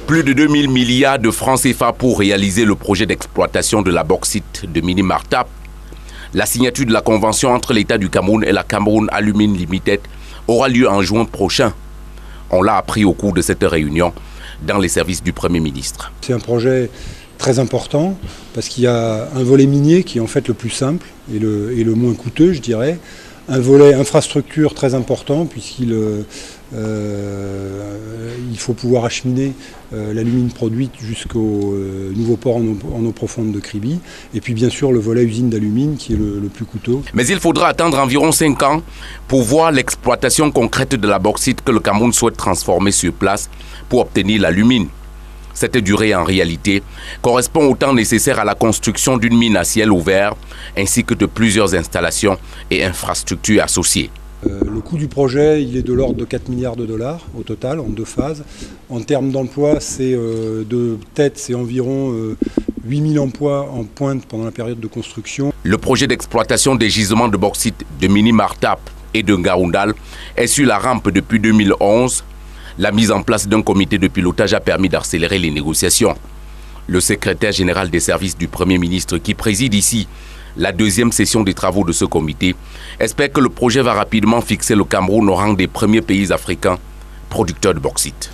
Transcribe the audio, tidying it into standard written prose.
Plus de 2000 milliards de francs CFA pour réaliser le projet d'exploitation de la bauxite de Mini Martap. La signature de la convention entre l'État du Cameroun et la Cameroun Alumine Limited aura lieu en juin prochain. On l'a appris au cours de cette réunion dans les services du Premier ministre. C'est un projet très important parce qu'il y a un volet minier qui est en fait le plus simple et le moins coûteux, je dirais. Un volet infrastructure très important puisqu'il faut pouvoir acheminer l'alumine produite jusqu'au nouveau port en eau profonde de Kribi. Et puis bien sûr le volet usine d'alumine qui est le plus coûteux. Mais il faudra attendre environ 5 ans pour voir l'exploitation concrète de la bauxite que le Cameroun souhaite transformer sur place pour obtenir l'alumine. Cette durée, en réalité, correspond au temps nécessaire à la construction d'une mine à ciel ouvert, ainsi que de plusieurs installations et infrastructures associées. Le coût du projet, il est de l'ordre de 4 milliards de dollars au total, en 2 phases. En termes d'emploi, c'est environ 8000 emplois en pointe pendant la période de construction. Le projet d'exploitation des gisements de bauxite de Mini Martap et de Ngaoundal est sur la rampe depuis 2011. La mise en place d'un comité de pilotage a permis d'accélérer les négociations. Le secrétaire général des services du Premier ministre, qui préside ici la deuxième session des travaux de ce comité, espère que le projet va rapidement fixer le Cameroun au rang des premiers pays africains producteurs de bauxite.